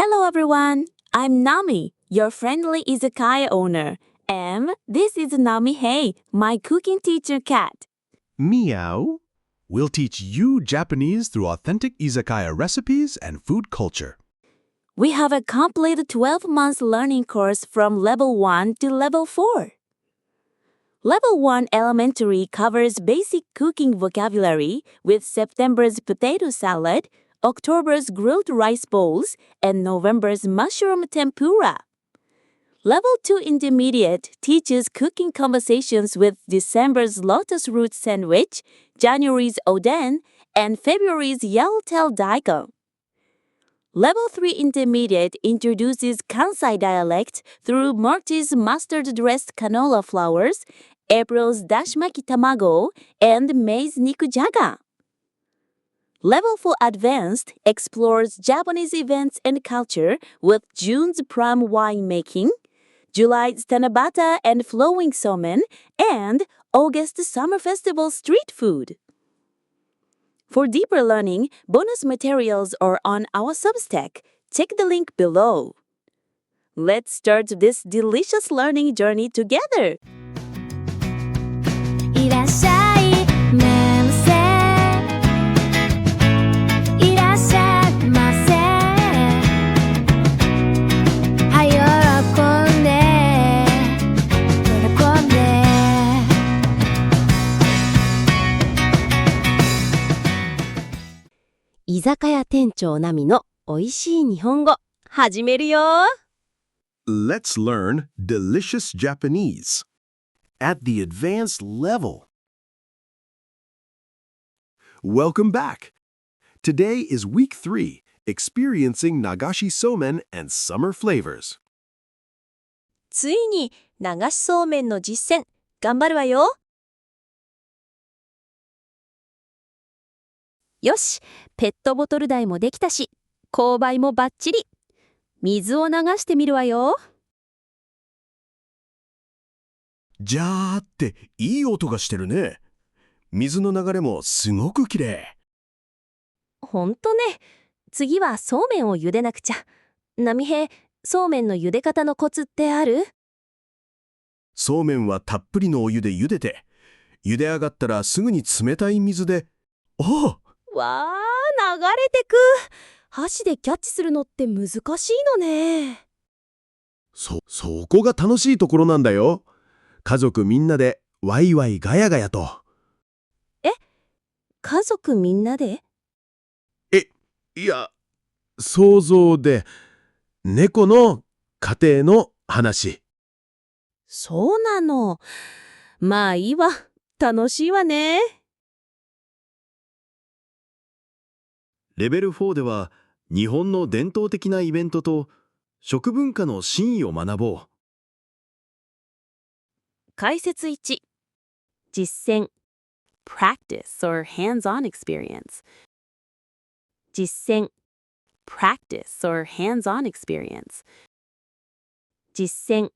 Hello everyone, I'm Nami, your friendly izakaya owner, and this is Nami Hey, my cooking teacher cat. Meow. We'll teach you Japanese through authentic izakaya recipes and food culture. We have a complete 12-month learning course from level 1 to level 4. Level 1 elementary covers basic cooking vocabulary with September's potato salad, October's grilled rice bowls, and November's mushroom tempura. Level 2 intermediate teaches cooking conversations with December's lotus root sandwich, January's oden, and February's yellowtail daikon. Level 3 intermediate introduces Kansai dialect through March's mustard-dressed canola flowers, April's dashmaki tamago, and May's nikujaga. Level 4 advanced explores Japanese events and culture with June's plum wine making, July's Tanabata and flowing somen, and August's summer festival street food. For deeper learning, bonus materials are on our Substack. Check the link below. Let's start this delicious learning journey together. いらっしゃいませいらっしゃいませはい喜んで喜んで居酒屋店長ナミのおいしい日本語始めるよ Let's learn delicious Japanese at the advanced level. Welcome back. Today is week 3, experiencing Nagashi somen and summer flavors. ついに流しそうめんの実践頑張るわよよしペットボトル台もできたし勾配もバッチリ水を流してみるわよジャーっていい音がしてるね。水の流れもすごくきれほんとね次はそうめんを茹でなくちゃ波平そうめんの茹で方のコツってあるそうめんはたっぷりのお湯で茹でて、茹で上がったらすぐに冷たい水で、ああわー流れてく箸でキャッチするのって難しいのねそこが楽しいところなんだよ。家族みんなでワイワイガヤガヤと。家族みんなでいや、想像で、猫の家庭の話。そうなのまあいいわ楽しいわねレベル4では日本の伝統的なイベントと食文化の真意を学ぼう。解説1実践 Practice or hands-on experience 実践 Practice or hands-on experience 実践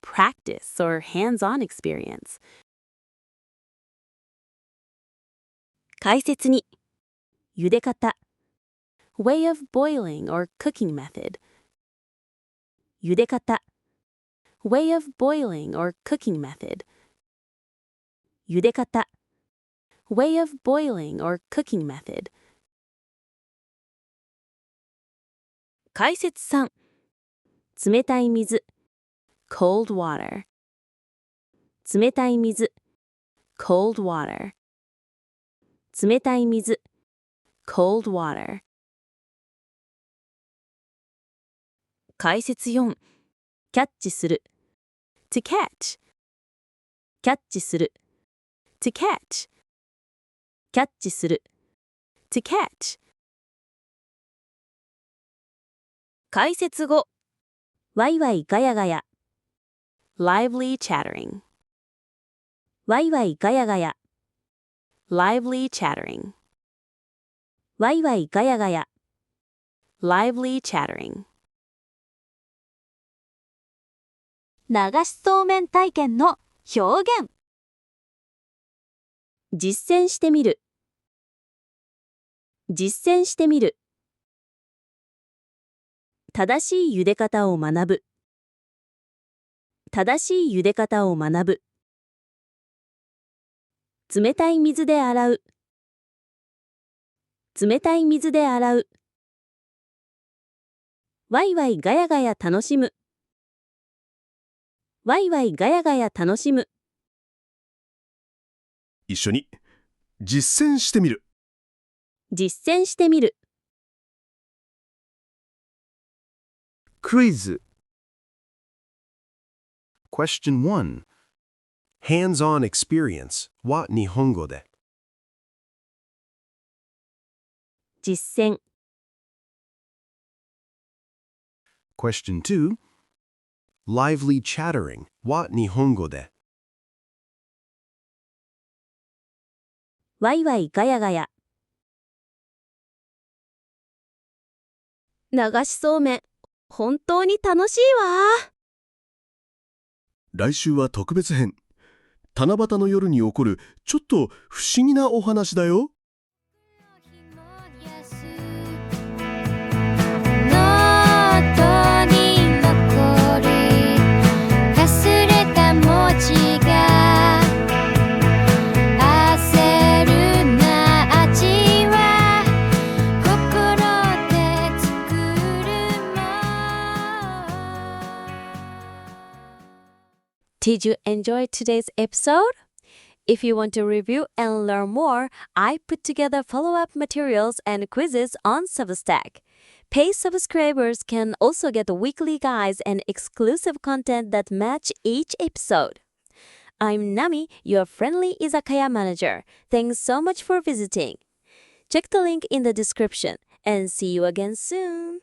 Practice or hands-on experience 解説2茹で方 Way of boiling or cooking method 茹で方 Way of boiling or cooking method 茹で方 Way of boiling or cooking method 解説3冷たい水 cold water 冷たい水 cold water 冷たい水 cold water 解説4キャッチする to catch キャッチする to catch キャッチする to catch 解説5ワイワイガヤガヤ lively chattering ワイワイガヤガヤ lively chattering ワイワイガヤガヤ lively chattering 流しそうめん体験の表現実践してみる実践してみる正しい茹で方を学ぶ。正しい茹で方を学ぶ。冷たい水で洗う。冷たい水で洗う。ワイワイガヤガヤ楽しむ。ワイワイガヤガヤ楽しむ。一緒に実践してみる。実践してみる。クイズ Question 1 Hands-on experience は日本語で。実践。Question 2 Lively chattering は日本語で。ワイワイガヤガヤ。流しそうめん、本当に楽しいわ。来週は特別編。七夕の夜に起こるちょっと不思議なお話だよ。ノートに残る忘れた文字が焦るな味は心で作るもん。 Did you enjoy today's episode? If you want to review and learn more, I put together follow-up materials and quizzes on Substack. Paid subscribers can also get weekly guides and exclusive content that match each episode. I'm Nami, your friendly izakaya manager. Thanks so much for visiting. Check the link in the description and see you again soon.